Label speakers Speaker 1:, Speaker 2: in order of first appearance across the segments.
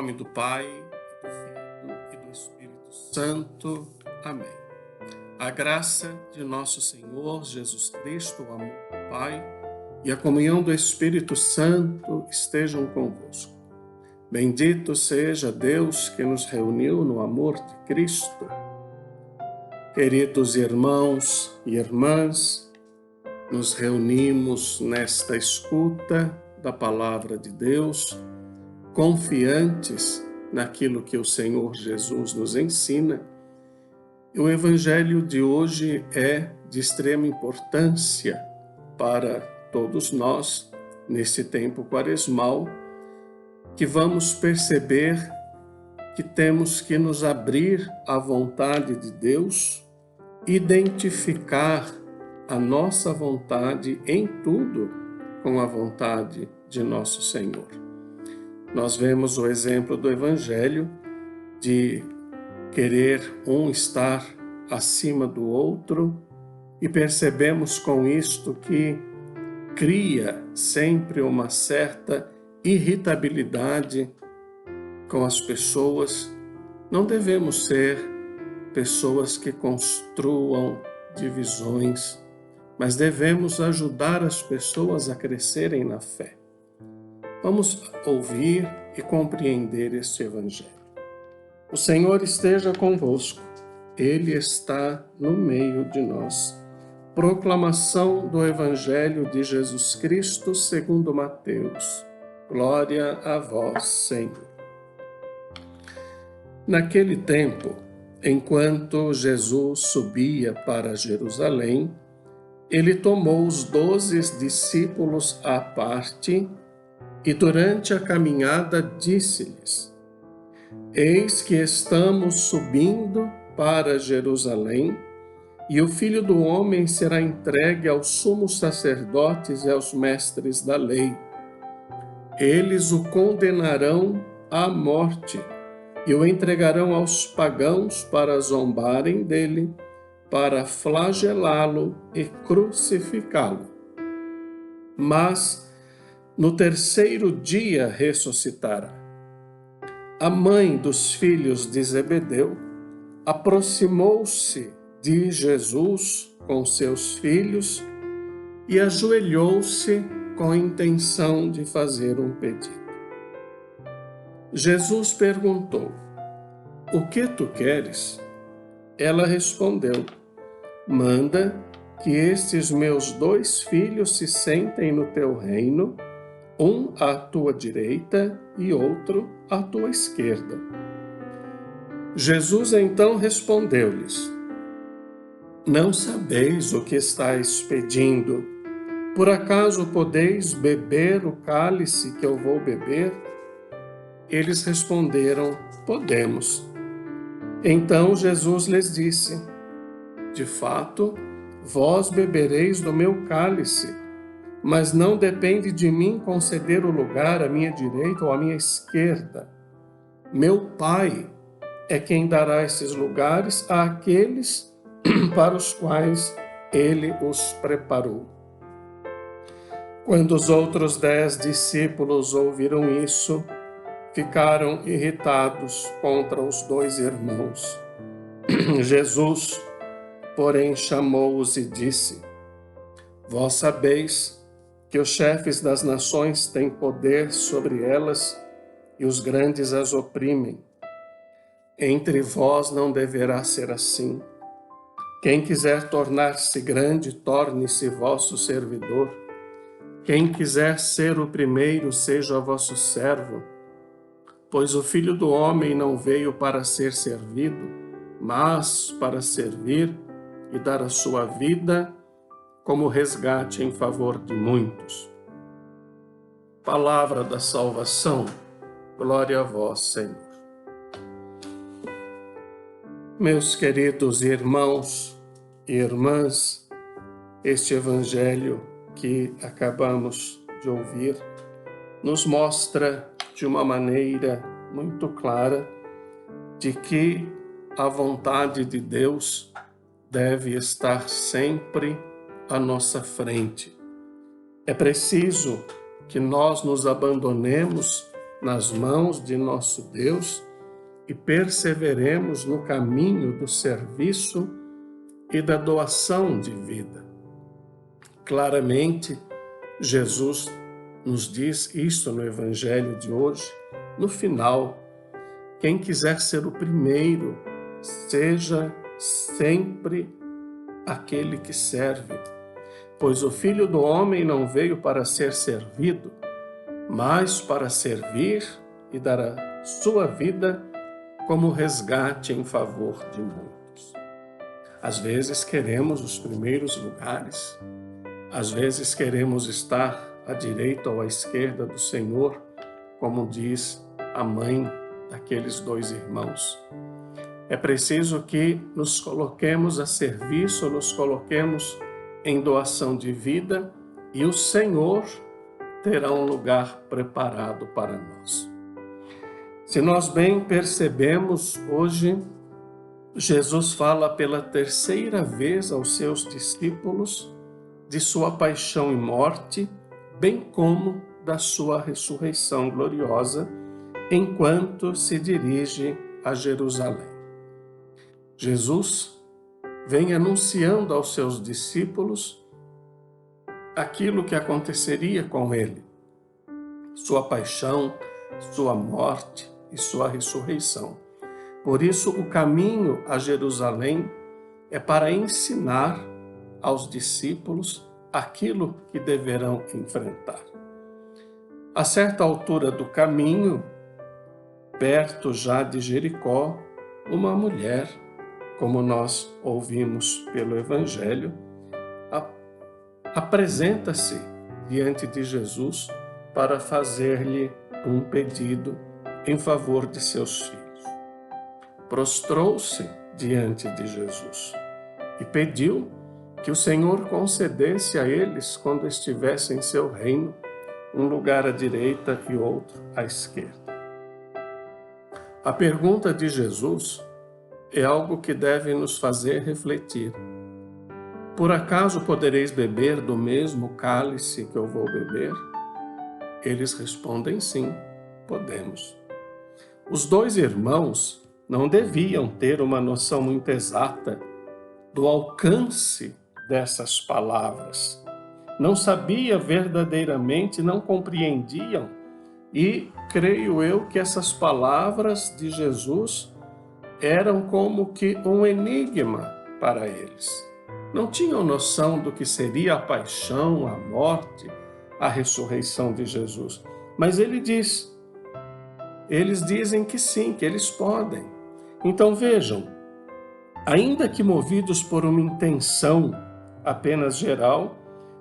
Speaker 1: nome do Pai, do Filho e do Espírito Santo. Amém. A graça de nosso Senhor Jesus Cristo, o amor do Pai e a comunhão do Espírito Santo estejam convosco. Bendito seja Deus que nos reuniu no amor de Cristo. Queridos irmãos e irmãs, nos reunimos nesta escuta da Palavra de Deus, confiantes naquilo que o Senhor Jesus nos ensina. O Evangelho de hoje é de extrema importância para todos nós, nesse tempo quaresmal, que vamos perceber que temos que nos abrir à vontade de Deus, identificar a nossa vontade em tudo com a vontade de nosso Senhor. Nós vemos o exemplo do Evangelho de querer um estar acima do outro e percebemos com isto que cria sempre uma certa irritabilidade com as pessoas. Não devemos ser pessoas que construam divisões, mas devemos ajudar as pessoas a crescerem na fé. Vamos ouvir e compreender este Evangelho. O Senhor esteja convosco, Ele está no meio de nós. Proclamação do Evangelho de Jesus Cristo segundo Mateus. Glória a vós, Senhor. Naquele tempo, enquanto Jesus subia para Jerusalém, ele tomou os 12 discípulos à parte e durante a caminhada disse-lhes: Eis que estamos subindo para Jerusalém, e o Filho do Homem será entregue aos sumos sacerdotes e aos mestres da lei. Eles o condenarão à morte e o entregarão aos pagãos para zombarem dele, para flagelá-lo e crucificá-lo. Mas no terceiro dia ressuscitará. A mãe dos filhos de Zebedeu aproximou-se de Jesus com seus filhos e ajoelhou-se com a intenção de fazer um pedido. Jesus perguntou: O que tu queres? Ela respondeu: Manda que estes meus 2 filhos se sentem no teu reino, um à tua direita e outro à tua esquerda. Jesus então respondeu-lhes: Não sabeis o que estáis pedindo. Por acaso podeis beber o cálice que eu vou beber? Eles responderam: Podemos. Então Jesus lhes disse: De fato, vós bebereis do meu cálice, mas não depende de mim conceder o lugar à minha direita ou à minha esquerda. Meu Pai é quem dará esses lugares àqueles para os quais Ele os preparou. Quando os outros 10 discípulos ouviram isso, ficaram irritados contra os 2 irmãos. Jesus, porém, chamou-os e disse: Vós sabeis que os chefes das nações têm poder sobre elas e os grandes as oprimem. Entre vós não deverá ser assim. Quem quiser tornar-se grande, torne-se vosso servidor. Quem quiser ser o primeiro, seja vosso servo. Pois o Filho do Homem não veio para ser servido, mas para servir e dar a sua vida como resgate em favor de muitos. Palavra da salvação, glória a vós, Senhor. Meus queridos irmãos e irmãs, este Evangelho que acabamos de ouvir nos mostra de uma maneira muito clara de que a vontade de Deus deve estar sempre à nossa frente. É preciso que nós nos abandonemos nas mãos de nosso Deus e perseveremos no caminho do serviço e da doação de vida. Claramente, Jesus nos diz isso no Evangelho de hoje. No final, quem quiser ser o primeiro, seja sempre aquele que serve, pois o Filho do Homem não veio para ser servido, mas para servir e dar a sua vida como resgate em favor de muitos. Às vezes queremos os primeiros lugares, às vezes queremos estar à direita ou à esquerda do Senhor, como diz a mãe daqueles 2 irmãos. É preciso que nos coloquemos a serviço, nos coloquemos em doação de vida e o Senhor terá um lugar preparado para nós. Se nós bem percebemos, hoje Jesus fala pela 3ª vez aos seus discípulos de sua paixão e morte, bem como da sua ressurreição gloriosa, enquanto se dirige a Jerusalém. Jesus vem anunciando aos seus discípulos aquilo que aconteceria com ele, sua paixão, sua morte e sua ressurreição. Por isso, o caminho a Jerusalém é para ensinar aos discípulos aquilo que deverão enfrentar. A certa altura do caminho, perto já de Jericó, uma mulher, como nós ouvimos pelo Evangelho, apresenta-se diante de Jesus para fazer-lhe um pedido em favor de seus filhos. Prostrou-se diante de Jesus e pediu que o Senhor concedesse a eles, quando estivessem em seu reino, um lugar à direita e outro à esquerda. A pergunta de Jesus é algo que deve nos fazer refletir. Por acaso podereis beber do mesmo cálice que eu vou beber? Eles respondem sim, podemos. Os 2 irmãos não deviam ter uma noção muito exata do alcance dessas palavras. Não sabiam verdadeiramente, não compreendiam, e creio eu que essas palavras de Jesus eram como que um enigma para eles. Não tinham noção do que seria a paixão, a morte, a ressurreição de Jesus. Mas eles dizem que sim, que eles podem. Então vejam, ainda que movidos por uma intenção apenas geral,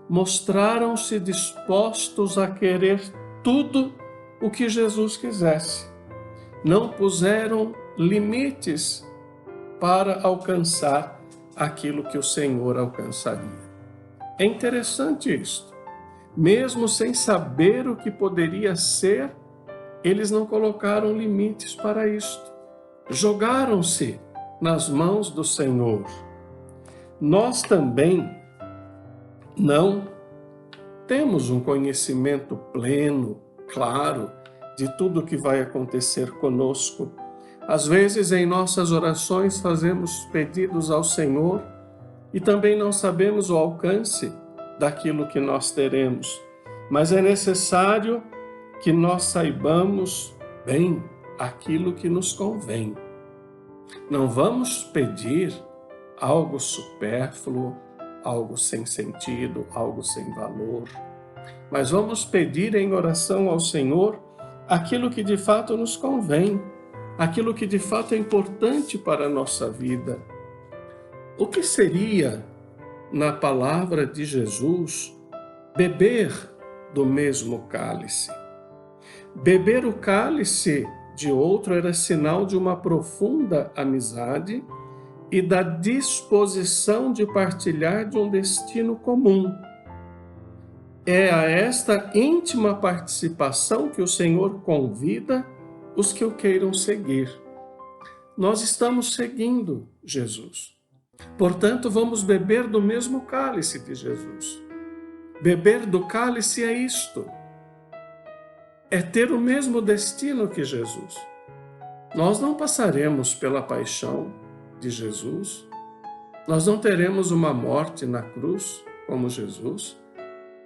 Speaker 1: mostraram-se dispostos a querer tudo o que Jesus quisesse. Não puseram limites para alcançar aquilo que o Senhor alcançaria. É interessante isto. Mesmo sem saber o que poderia ser, eles não colocaram limites para isto. Jogaram-se nas mãos do Senhor. Nós também não temos um conhecimento pleno, claro, de tudo o que vai acontecer conosco. Às vezes, em nossas orações, fazemos pedidos ao Senhor e também não sabemos o alcance daquilo que nós teremos. Mas é necessário que nós saibamos bem aquilo que nos convém. Não vamos pedir algo supérfluo, algo sem sentido, algo sem valor, mas vamos pedir em oração ao Senhor aquilo que de fato nos convém, aquilo que de fato é importante para a nossa vida. O que seria, na palavra de Jesus, beber do mesmo cálice? Beber o cálice de outro era sinal de uma profunda amizade e da disposição de partilhar de um destino comum. É a esta íntima participação que o Senhor convida os que o queiram seguir. Nós estamos seguindo Jesus. Portanto, vamos beber do mesmo cálice de Jesus. Beber do cálice é isto. é ter o mesmo destino que Jesus. Nós não passaremos pela paixão de Jesus, nós não teremos uma morte na cruz como Jesus,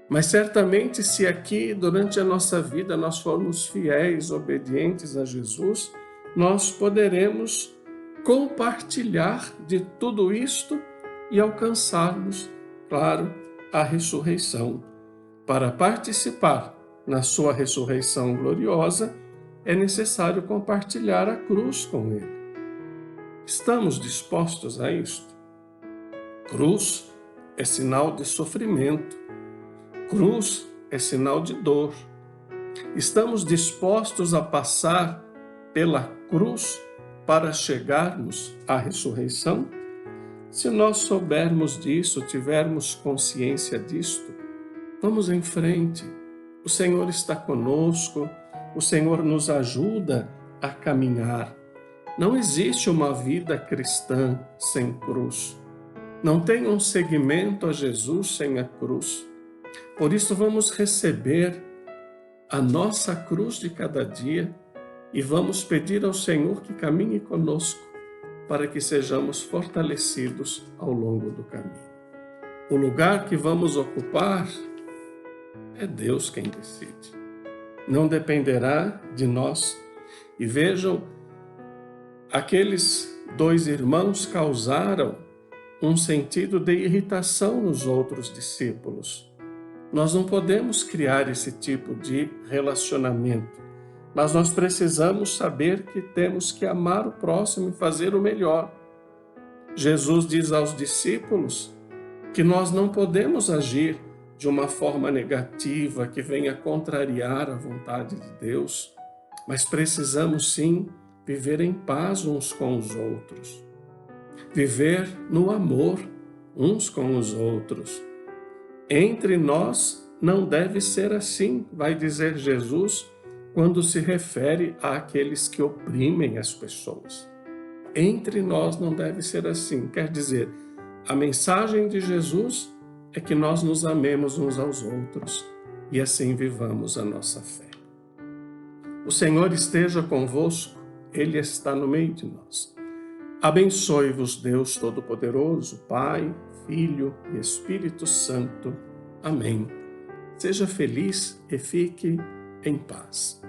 Speaker 1: mas certamente se aqui durante a nossa vida nós formos fiéis, obedientes a Jesus, nós poderemos compartilhar de tudo isto e alcançarmos, claro, a ressurreição. Para participar na sua ressurreição gloriosa, é necessário compartilhar a cruz com Ele. Estamos dispostos a isto? Cruz é sinal de sofrimento. Cruz é sinal de dor. Estamos dispostos a passar pela cruz para chegarmos à ressurreição? Se nós soubermos disso, tivermos consciência disto, vamos em frente. O Senhor está conosco, o Senhor nos ajuda a caminhar. Não existe uma vida cristã sem cruz. Não tem um seguimento a Jesus sem a cruz. Por isso vamos receber a nossa cruz de cada dia e vamos pedir ao Senhor que caminhe conosco para que sejamos fortalecidos ao longo do caminho. O lugar que vamos ocupar é Deus quem decide. Não dependerá de nós. E vejam, aqueles dois irmãos causaram um sentido de irritação nos outros discípulos. Nós não podemos criar esse tipo de relacionamento, mas nós precisamos saber que temos que amar o próximo e fazer o melhor. Jesus diz aos discípulos que nós não podemos agir de uma forma negativa que venha contrariar a vontade de Deus, mas precisamos sim viver em paz uns com os outros, viver no amor uns com os outros. Entre nós não deve ser assim, vai dizer Jesus, quando se refere àqueles que oprimem as pessoas. Entre nós não deve ser assim, quer dizer, a mensagem de Jesus é que nós nos amemos uns aos outros e assim vivamos a nossa fé. O Senhor esteja convosco, Ele está no meio de nós. Abençoe-vos Deus Todo-Poderoso, Pai, Filho e Espírito Santo. Amém. Seja feliz e fique em paz.